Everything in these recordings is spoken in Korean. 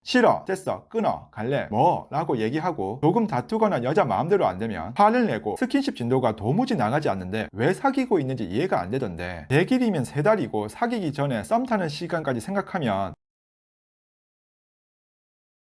싫어, 됐어, 끊어, 갈래, 뭐? 라고 얘기하고 조금 다투거나 여자 마음대로 안 되면 화를 내고 스킨십 진도가 도무지 나가지 않는데 왜 사귀고 있는지 이해가 안 되던데 100일이면 3달이고 사귀기 전에 썸 타는 시간까지 생각하면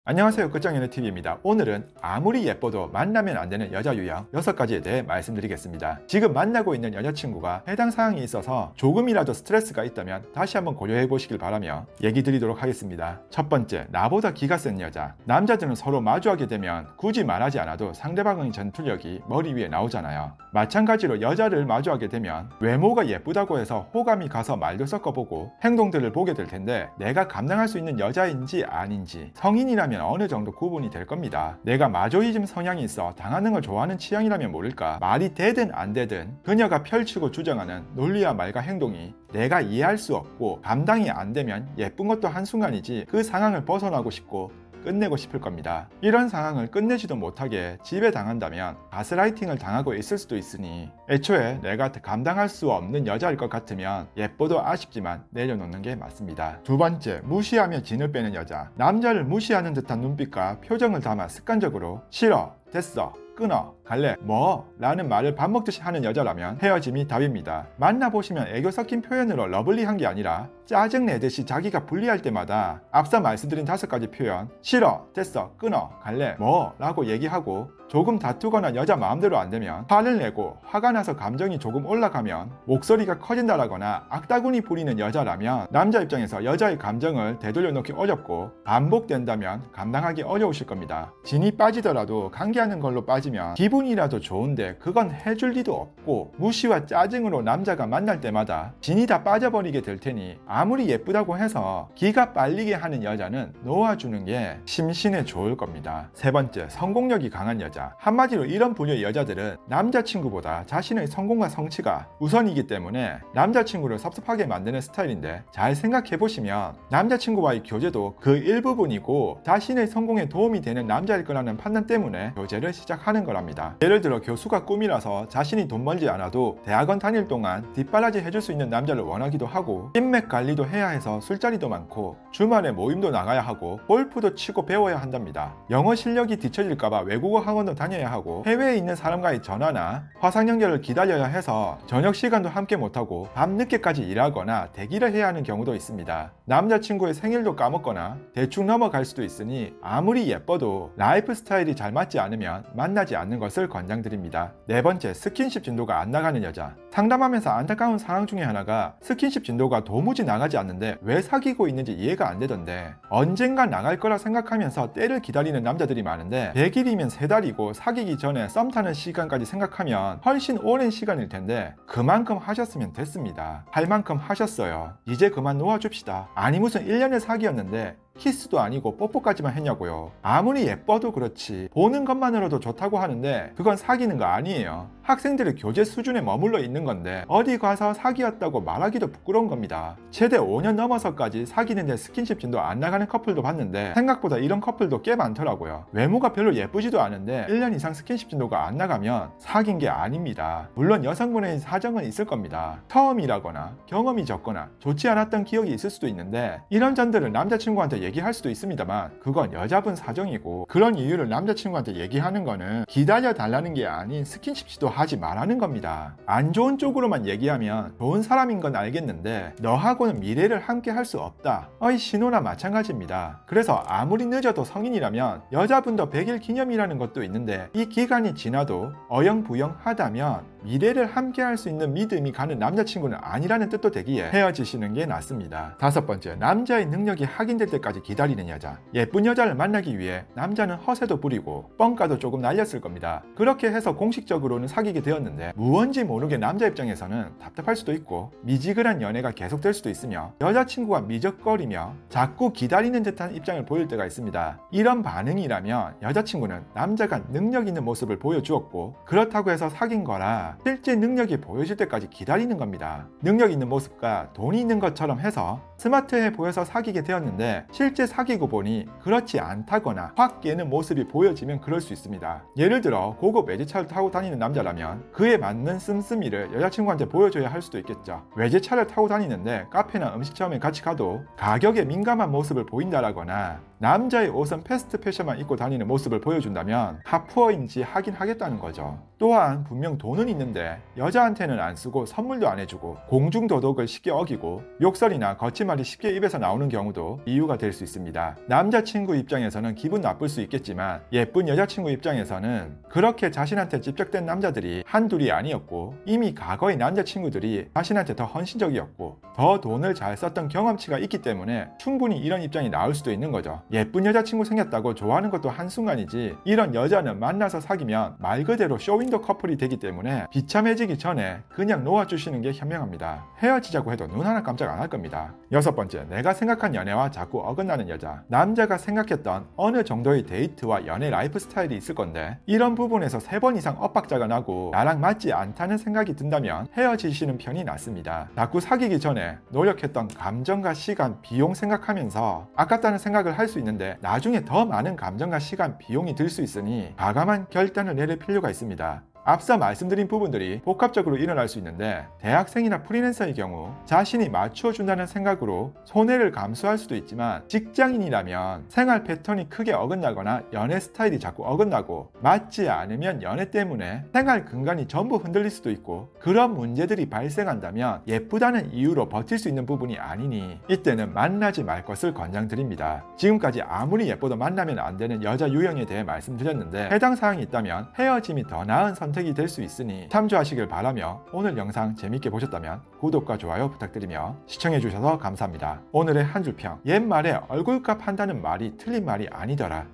안녕하세요, 끝장연애TV입니다. 오늘은 아무리 예뻐도 만나면 안 되는 여자 유형 6가지에 대해 말씀드리겠습니다. 지금 만나고 있는 여자친구가 해당 사항이 있어서 조금이라도 스트레스가 있다면 다시 한번 고려해 보시길 바라며 얘기 드리도록 하겠습니다. 첫 번째, 나보다 기가 센 여자. 남자들은 서로 마주하게 되면 굳이 말하지 않아도 상대방의 전투력이 머리 위에 나오잖아요. 마찬가지로 여자를 마주하게 되면 외모가 예쁘다고 해서 호감이 가서 말도 섞어보고 행동들을 보게 될 텐데 내가 감당할 수 있는 여자인지 아닌지 성인이라면 어느 정도 구분이 될 겁니다. 내가 마조이즘 성향이 있어 당하는 걸 좋아하는 취향이라면 모를까 말이 되든 안 되든 그녀가 펼치고 주장하는 논리와 말과 행동이 내가 이해할 수 없고 감당이 안 되면 예쁜 것도 한순간이지 그 상황을 벗어나고 싶고 끝내고 싶을 겁니다. 이런 상황을 끝내지도 못하게 지배당한다면 가스라이팅을 당하고 있을 수도 있으니 애초에 내가 감당할 수 없는 여자일 것 같으면 예뻐도 아쉽지만 내려놓는 게 맞습니다. 두 번째, 무시하며 진을 빼는 여자. 남자를 무시하는 듯한 눈빛과 표정을 담아 습관적으로 싫어, 됐어, 끊어, 갈래, 뭐? 라는 말을 밥 먹듯이 하는 여자라면 헤어짐이 답입니다. 만나보시면 애교 섞인 표현으로 러블리한 게 아니라 짜증내듯이 자기가 불리할 때마다 앞서 말씀드린 5가지 표현 싫어, 됐어, 끊어, 갈래, 뭐? 라고 얘기하고 조금 다투거나 여자 마음대로 안 되면 화를 내고 화가 나서 감정이 조금 올라가면 목소리가 커진다라거나 악다구니 부리는 여자라면 남자 입장에서 여자의 감정을 되돌려 놓기 어렵고 반복된다면 감당하기 어려우실 겁니다. 진이 빠지더라도 관계하는 걸로 빠지면 기분이라도 좋은데 그건 해줄 리도 없고 무시와 짜증으로 남자가 만날 때마다 진이 다 빠져버리게 될 테니 아무리 예쁘다고 해서 기가 빨리게 하는 여자는 놓아주는 게 심신에 좋을 겁니다. 세 번째, 성공력이 강한 여자. 한마디로 이런 부류의 여자들은 남자친구보다 자신의 성공과 성취가 우선이기 때문에 남자친구를 섭섭하게 만드는 스타일인데 잘 생각해보시면 남자친구와의 교제도 그 일부분이고 자신의 성공에 도움이 되는 남자일 거라는 판단 때문에 교제를 시작하는 거랍니다. 예를 들어 교수가 꿈이라서 자신이 돈 벌지 않아도 대학원 다닐 동안 뒷바라지 해줄 수 있는 남자를 원하기도 하고 인맥 관리도 해야 해서 술자리도 많고 주말에 모임도 나가야 하고 골프도 치고 배워야 한답니다. 영어 실력이 뒤처질까봐 외국어 학원도 다녀야 하고 해외에 있는 사람과의 전화나 화상 연결을 기다려야 해서 저녁 시간도 함께 못하고 밤늦게까지 일하거나 대기를 해야 하는 경우도 있습니다. 남자친구의 생일도 까먹거나 대충 넘어갈 수도 있으니 아무리 예뻐도 라이프 스타일이 잘 맞지 않으면 만나지 않는 것을 권장드립니다. 네 번째, 스킨십 진도가 안 나가는 여자. 상담하면서 안타까운 상황 중에 하나가 스킨십 진도가 도무지 나가지 않는데 왜 사귀고 있는지 이해가 안 되던데 언젠가 나갈 거라 생각하면서 때를 기다리는 남자들이 많은데 100일이면 3달이고 사귀기 전에 썸 타는 시간까지 생각하면 훨씬 오랜 시간일 텐데 그만큼 하셨으면 됐습니다. 할 만큼 하셨어요. 이제 그만 놓아줍시다. 아니 무슨 1년을 사귀었는데 키스도 아니고 뽀뽀까지만 했냐고요. 아무리 예뻐도 그렇지 보는 것만으로도 좋다고 하는데 그건 사귀는 거 아니에요. 학생들의 교제 수준에 머물러 있는 건데 어디 가서 사귀었다고 말하기도 부끄러운 겁니다. 최대 5년 넘어서까지 사귀는데 스킨십 진도 안 나가는 커플도 봤는데 생각보다 이런 커플도 꽤 많더라고요. 외모가 별로 예쁘지도 않은데 1년 이상 스킨십 진도가 안 나가면 사귄 게 아닙니다. 물론 여성분의 사정은 있을 겁니다. 처음이라거나 경험이 적거나 좋지 않았던 기억이 있을 수도 있는데 이런 점들을 남자친구한테 얘기할 수도 있습니다만 그건 여자분 사정이고 그런 이유를 남자친구한테 얘기하는 거는 기다려 달라는 게 아닌 스킨십 시도하지 말라는 겁니다. 안 좋은 쪽으로만 얘기하면 좋은 사람인 건 알겠는데 너하고는 미래를 함께 할 수 없다. 의 신호나 마찬가지입니다. 그래서 아무리 늦어도 성인이라면 여자분도 100일 기념이라는 것도 있는데 이 기간이 지나도 어영부영하다면 미래를 함께 할 수 있는 믿음이 가는 남자친구는 아니라는 뜻도 되기에 헤어지시는 게 낫습니다. 다섯 번째, 남자의 능력이 확인될 때까지 기다리는 여자. 예쁜 여자를 만나기 위해 남자는 허세도 부리고 뻥까도 조금 날렸을 겁니다. 그렇게 해서 공식적으로는 사귀게 되었는데 무언지 모르게 남자 입장에서는 답답할 수도 있고 미지근한 연애가 계속될 수도 있으며 여자친구가 미적거리며 자꾸 기다리는 듯한 입장을 보일 때가 있습니다. 이런 반응이라면 여자친구는 남자가 능력 있는 모습을 보여주었고 그렇다고 해서 사귄 거라 실제 능력이 보여질 때까지 기다리는 겁니다. 능력 있는 모습과 돈이 있는 것처럼 해서 스마트해 보여서 사귀게 되었는데 실제 사귀고 보니 그렇지 않다거나 확 깨는 모습이 보여지면 그럴 수 있습니다. 예를 들어 고급 외제차를 타고 다니는 남자라면 그에 맞는 씀씀이를 여자친구한테 보여줘야 할 수도 있겠죠. 외제차를 타고 다니는데 카페나 음식점에 같이 가도 가격에 민감한 모습을 보인다라거나 남자의 옷은 패스트 패션만 입고 다니는 모습을 보여준다면 하푸어인지 하긴 하겠다는 거죠. 또한 분명 돈은 있는데 여자한테는 안 쓰고 선물도 안 해주고 공중도덕을 쉽게 어기고 욕설이나 거친 말이 쉽게 입에서 나오는 경우도 이유가 될 수 있습니다. 남자친구 입장에서는 기분 나쁠 수 있겠지만 예쁜 여자친구 입장에서는 그렇게 자신한테 집적된 남자들이 한둘이 아니었고 이미 과거의 남자친구들이 자신한테 더 헌신적이었고 더 돈을 잘 썼던 경험치가 있기 때문에 충분히 이런 입장이 나올 수도 있는 거죠. 예쁜 여자친구 생겼다고 좋아하는 것도 한순간이지 이런 여자는 만나서 사귀면 말 그대로 쇼윈도 커플이 되기 때문에 비참해지기 전에 그냥 놓아주시는 게 현명합니다. 헤어지자고 해도 눈 하나 깜짝 안 할 겁니다. 6번째, 내가 생각한 연애와 자꾸 어긋나는 여자. 남자가 생각했던 어느 정도의 데이트와 연애 라이프 스타일이 있을 건데 이런 부분에서 3번 이상 엇박자가 나고 나랑 맞지 않다는 생각이 든다면 헤어지시는 편이 낫습니다. 자꾸 사귀기 전에 노력했던 감정과 시간, 비용 생각하면서 아깝다는 생각을 할 수 있는데 나중에 더 많은 감정과 시간, 비용이 들 수 있으니 과감한 결단을 내릴 필요가 있습니다. 앞서 말씀드린 부분들이 복합적으로 일어날 수 있는데 대학생이나 프리랜서의 경우 자신이 맞춰준다는 생각으로 손해를 감수할 수도 있지만 직장인이라면 생활 패턴이 크게 어긋나거나 연애 스타일이 자꾸 어긋나고 맞지 않으면 연애 때문에 생활 근간이 전부 흔들릴 수도 있고 그런 문제들이 발생한다면 예쁘다는 이유로 버틸 수 있는 부분이 아니니 이때는 만나지 말 것을 권장드립니다. 지금까지 아무리 예뻐도 만나면 안 되는 여자 유형에 대해 말씀드렸는데 해당 사항이 있다면 헤어짐이 더 나은 선택이 될 수 있으니 참조하시길 바라며 오늘 영상 재밌게 보셨다면 구독과 좋아요 부탁드리며 시청해주셔서 감사합니다. 오늘의 한 줄 평. 옛말에 얼굴값 한다는 말이 틀린 말이 아니더라.